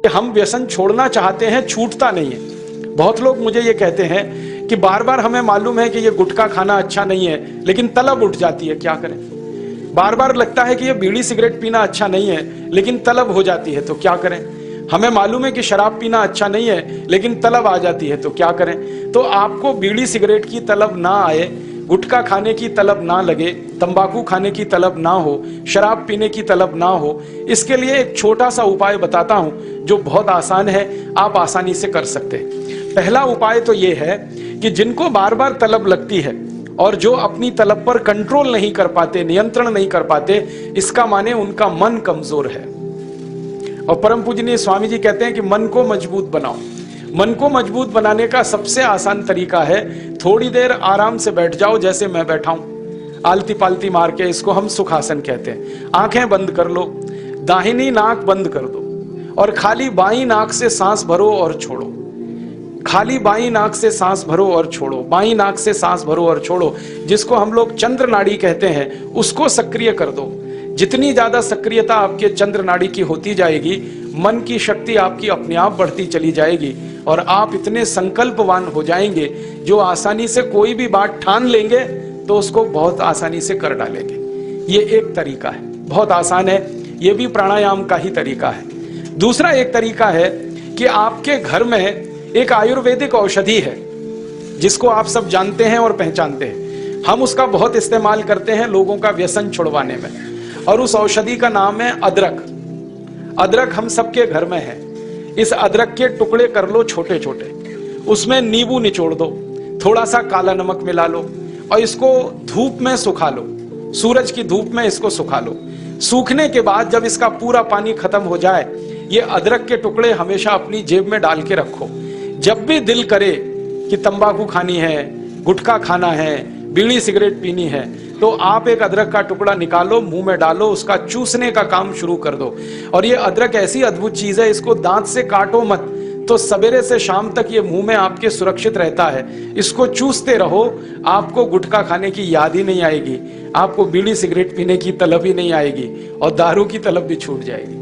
हम व्यसन छोड़ना चाहते हैं, छूटता नहीं है। बहुत लोग मुझे ये कहते हैं कि बार बार हमें मालूम है कि ये गुटखा खाना अच्छा नहीं है, लेकिन तलब उठ जाती है, क्या करें। बार बार लगता है कि ये बीड़ी सिगरेट पीना अच्छा नहीं है, लेकिन तलब हो जाती है, तो क्या करें। हमें मालूम है कि शराब पीना अच्छा नहीं है, लेकिन तलब आ जाती है, तो क्या करें। तो आपको बीड़ी सिगरेट की तलब ना आए, गुटखा खाने की तलब ना लगे, तंबाकू खाने की तलब ना हो, शराब पीने की तलब ना हो, इसके लिए एक छोटा सा उपाय बताता हूं जो बहुत आसान है, आप आसानी से कर सकते हैं। पहला उपाय तो ये है कि जिनको बार बार तलब लगती है और जो अपनी तलब पर कंट्रोल नहीं कर पाते, नियंत्रण नहीं कर पाते, इसका माने उनका मन कमजोर है। और परम पूजनीय स्वामी जी कहते हैं कि मन को मजबूत बनाओ। मन को मजबूत बनाने का सबसे आसान तरीका है, थोड़ी देर आराम से बैठ जाओ, जैसे मैं बैठा हूं, आलती पालती मार के, इसको हम सुखासन कहते हैं। आंखें बंद कर लो, दाहिनी नाक बंद कर दो और खाली बाईं नाक से सांस भरो और छोड़ो। खाली बाईं नाक से सांस भरो और छोड़ो, बाईं नाक से सांस भरो और छोड़ो, जिसको हम लोग चंद्र नाड़ी कहते हैं, उसको सक्रिय कर दो। जितनी ज्यादा सक्रियता आपके चंद्र नाड़ी की होती जाएगी, मन की शक्ति आपकी अपने आप बढ़ती चली जाएगी और आप इतने संकल्पवान हो जाएंगे जो आसानी से कोई भी बात ठान लेंगे तो उसको बहुत आसानी से कर डालेंगे। ये एक तरीका है, बहुत आसान है, ये भी प्राणायाम का ही तरीका है। दूसरा एक तरीका है कि आपके घर में एक आयुर्वेदिक औषधि है जिसको आप सब जानते हैं और पहचानते हैं। हम उसका बहुत इस्तेमाल करते हैं लोगों का व्यसन छुड़वाने में, और उस औषधि का नाम है अदरक। अदरक हम सबके घर में है। इस अदरक के टुकड़े कर लो छोटे छोटे, उसमें नींबू निचोड़ दो, थोड़ा सा काला नमक मिला लो और इसको धूप में सुखा लो, सूरज की धूप में इसको सुखा लो। सूखने के बाद जब इसका पूरा पानी खत्म हो जाए, ये अदरक के टुकड़े हमेशा अपनी जेब में डाल के रखो। जब भी दिल करे कि तंबाकू खानी है, गुटखा खाना है, बीड़ी सिगरेट पीनी है, तो आप एक अदरक का टुकड़ा निकालो, मुंह में डालो, उसका चूसने का काम शुरू कर दो। और ये अदरक ऐसी अद्भुत चीज है, इसको दांत से काटो मत, तो सवेरे से शाम तक ये मुंह में आपके सुरक्षित रहता है। इसको चूसते रहो, आपको गुटखा खाने की याद ही नहीं आएगी, आपको बीड़ी सिगरेट पीने की तलब ही नहीं आएगी और दारू की तलब भी छूट जाएगी।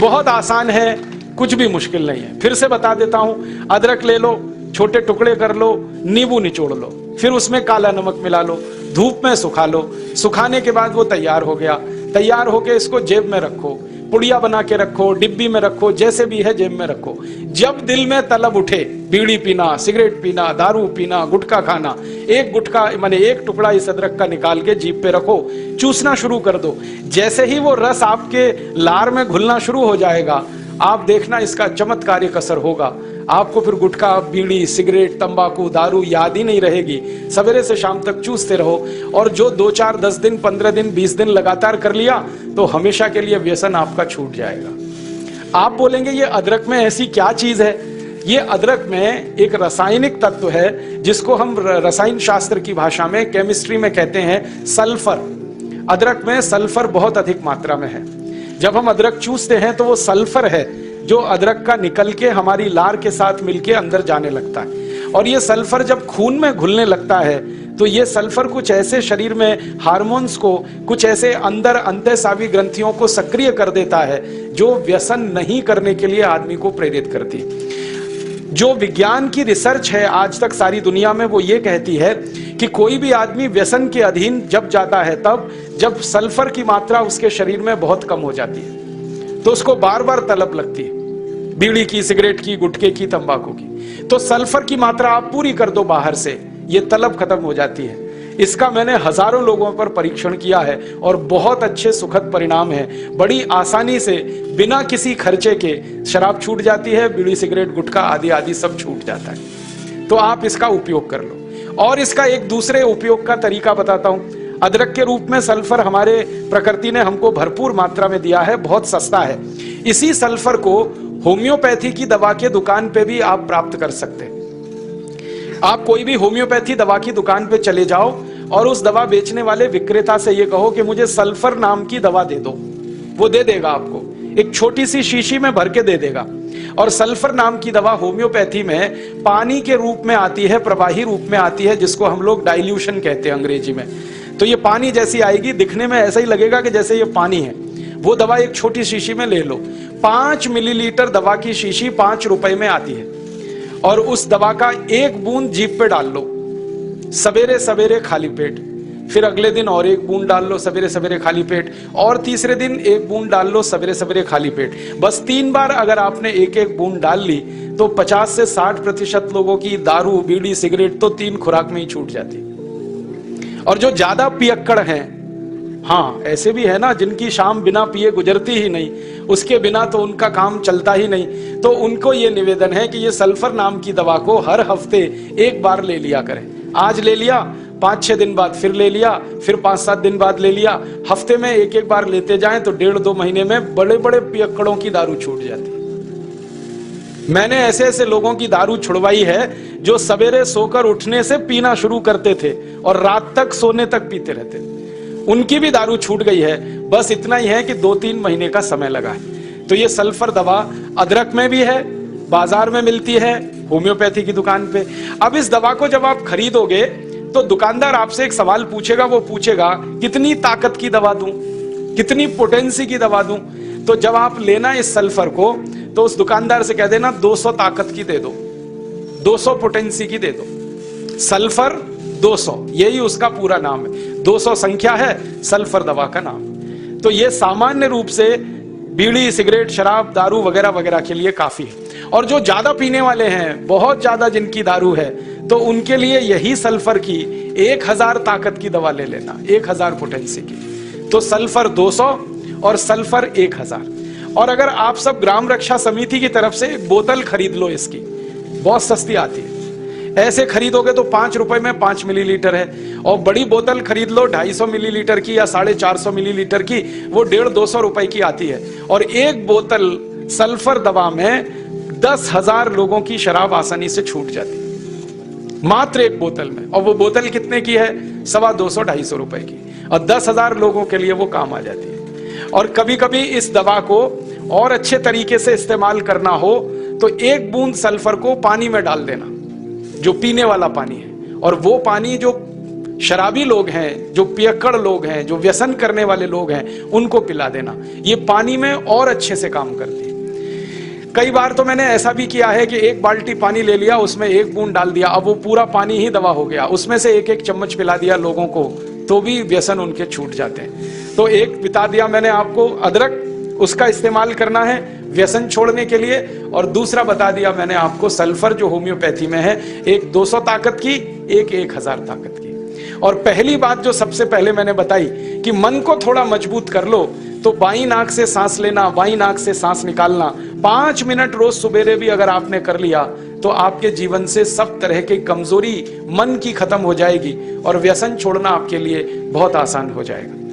बहुत आसान है, कुछ भी मुश्किल नहीं है। फिर से बता देता हूं, अदरक ले लो, छोटे टुकड़े कर लो, नींबू निचोड़ लो, फिर उसमें काला नमक मिला लो, धूप में सुखा लो। सुखाने के बाद वो तैयार हो गया। तैयार होके इसको जेब में रखो, पुड़िया बना के रखो, डिब्बी में रखो, जैसे भी है जेब में रखो। जब दिल में तलब उठे, बीड़ी पीना, सिगरेट पीना, दारू पीना, गुटखा खाना, एक गुटखा माने एक टुकड़ा इस अदरक का निकाल के जीभ पे रखो, चूसना शुरू कर दो। जैसे ही वो रस आपके लार में घुलना शुरू हो जाएगा, आप देखना इसका चमत्कारिक असर होगा। आपको फिर गुटखा, बीड़ी, सिगरेट, तंबाकू, दारू याद ही नहीं रहेगी। सवेरे से शाम तक चूसते रहो, और जो 2, 4, 10 दिन, 15 दिन, 20 दिन लगातार कर लिया तो हमेशा के लिए व्यसन आपका छूट जाएगा। आप बोलेंगे ये अदरक में ऐसी क्या चीज है? ये अदरक में एक रासायनिक तत्व है जिसको हम रसायन शास्त्र की भाषा में, केमिस्ट्री में कहते हैं सल्फर। अदरक में सल्फर बहुत अधिक मात्रा में है। जब हम अदरक चूसते हैं तो वो सल्फर है जो अदरक का निकल के हमारी लार के साथ मिलके अंदर जाने लगता है। और ये सल्फर जब खून में घुलने लगता है तो ये सल्फर कुछ ऐसे शरीर में हार्मोन्स को, कुछ ऐसे अंदर अंतःस्रावी ग्रंथियों को सक्रिय कर देता है जो व्यसन नहीं करने के लिए आदमी को प्रेरित करती है। जो विज्ञान की रिसर्च है आज तक सारी दुनिया में, वो ये कहती है कि कोई भी आदमी व्यसन के अधीन जब जाता है तब जब सल्फर की मात्रा उसके शरीर में बहुत कम हो जाती है तो उसको बार बार तलब लगती है, बीड़ी की, सिगरेट की, गुटखे की, तंबाकू की। तो सल्फर की मात्रा आप पूरी कर दो बाहर से, ये तलब खत्म हो जाती है। इसका मैंने हजारों लोगों पर परीक्षण किया है और बहुत अच्छे सुखद परिणाम है। बड़ी आसानी से बिना किसी खर्चे के शराब छूट जाती है, बीड़ी, सिगरेट, गुटखा आदि आदि सब छूट जाता है। तो आप इसका उपयोग कर लो। और इसका एक दूसरे उपयोग का तरीका बताता हूं। अदरक के रूप में सल्फर हमारे प्रकृति ने हमको भरपूर मात्रा में दिया है, बहुत सस्ता है। इसी सल्फर को होम्योपैथी की दवा के दुकान पे भी आप प्राप्त कर सकते हैं। आप कोई भी होम्योपैथी दवा की दुकान पे चले जाओ और उस दवा बेचने वाले विक्रेता से ये कहो कि मुझे सल्फर नाम की दवा दे दो, वो दे देगा आपको, एक छोटी सी शीशी में भर के दे देगा। और सल्फर नाम की दवा होम्योपैथी में पानी के रूप में आती है, प्रवाही रूप में आती है, जिसको हम लोग डाइल्यूशन कहते हैं अंग्रेजी में। तो ये पानी जैसी आएगी, दिखने में ऐसा ही लगेगा कि जैसे ये पानी है। वो दवा एक छोटी शीशी में ले लो। 5 मिलीलीटर दवा की शीशी 5 रुपए में आती है, और उस दवा का एक बूंद जीभ पे डाल लो सवेरे सवेरे खाली पेट, फिर अगले दिन और एक बूंद डाल लो सवेरे सवेरे खाली पेट, और तीसरे दिन एक बूंद डाल लो सवेरे सवेरे खाली पेट। बस 3 बार अगर आपने एक एक बूंद डाल ली तो 50 से 60% लोगों की दारू, बीड़ी, सिगरेट तो 3 खुराक में ही छूट जाती। और जो ज्यादा पियक्कड़ हैं, हाँ ऐसे भी है ना जिनकी शाम बिना पिए गुजरती ही नहीं, उसके बिना तो उनका काम चलता ही नहीं, तो उनको ये निवेदन है कि ये सल्फर नाम की दवा को हर हफ्ते एक बार ले लिया करें। आज ले लिया, 5-6 दिन बाद फिर ले लिया, फिर 5-7 दिन बाद ले लिया, हफ्ते में एक एक बार लेते जाएं तो 1.5-2 महीने में बड़े बड़े पियक्कड़ों की दारू छूट जाती है। मैंने ऐसे ऐसे लोगों की दारू छुड़वाई है जो सवेरे सोकर उठने से पीना शुरू करते थे और रात तक सोने तक पीते रहते, उनकी भी दारू छूट गई है। बस इतना ही है कि 2-3 महीने का समय लगा है। तो ये सल्फर दवा अदरक में भी है, बाजार में मिलती है, होम्योपैथी की दुकान पे। अब इस दवा को जब आप खरीदोगे तो दुकानदार आपसे एक सवाल पूछेगा, वो पूछेगा कितनी ताकत की दवा दूं, कितनी पोटेंसी की दवा दूं। तो जब आप लेना इस सल्फर को तो उस दुकानदार से कह देना 200 ताकत की दे दो, 200 पोटेंसी की दे दो। सल्फर 200, यही उसका पूरा नाम है, 200 संख्या है सल्फर दवा का नाम। तो ये सामान्य रूप से बीड़ी, सिगरेट, शराब, दारू वगैरह वगैरह के लिए काफी है। और जो ज्यादा पीने वाले हैं, बहुत ज्यादा जिनकी दारू है, तो उनके लिए यही सल्फर की 1000 ताकत की दवा ले लेना, 1000 पोटेंसी की। तो सल्फर 200 और सल्फर 1000। और अगर आप सब ग्राम रक्षा समिति की तरफ से एक बोतल खरीद लो, इसकी बहुत सस्ती आती है, ऐसे खरीदोगे तो 5 रुपए में 5 मिलीलीटर है, और बड़ी बोतल खरीद लो 250 मिलीलीटर की या 450 मिलीलीटर की, वो 150-200 रुपए की आती है। और एक बोतल सल्फर दवा में 10,000 लोगों की शराब आसानी से छूट जाती है, मात्र एक बोतल में। और वो बोतल कितने की है? 250-250 रुपए की, और 10,000 लोगों के लिए वो काम आ जाती है। और कभी कभी इस दवा को और अच्छे तरीके से इस्तेमाल करना हो तो एक बूंद सल्फर को पानी में डाल देना, जो पीने वाला पानी है, और वो पानी जो शराबी लोग हैं, जो पियक्कड़ लोग हैं, जो व्यसन करने वाले लोग हैं, उनको पिला देना। ये पानी में और अच्छे से काम करती है। कई बार तो मैंने ऐसा भी किया है कि एक बाल्टी पानी ले लिया, उसमें एक बूंद डाल दिया, अब वो पूरा पानी ही दवा हो गया, उसमें से एक एक चम्मच पिला दिया लोगों को, तो भी व्यसन उनके छूट जाते हैं। तो एक बता दिया मैंने आपको अदरक, उसका इस्तेमाल करना है व्यसन छोड़ने के लिए, और दूसरा बता दिया मैंने आपको सल्फर जो होम्योपैथी में है, एक 200 ताकत की, एक 1000 ताकत की। और पहली बात जो सबसे पहले मैंने बताई कि मन को थोड़ा मजबूत कर लो, तो बाईं नाक से सांस लेना, बाईं नाक से सांस निकालना 5 मिनट रोज सुबेरे भी अगर आपने कर लिया तो आपके जीवन से सब तरह की कमजोरी मन की खत्म हो जाएगी और व्यसन छोड़ना आपके लिए बहुत आसान हो जाएगा।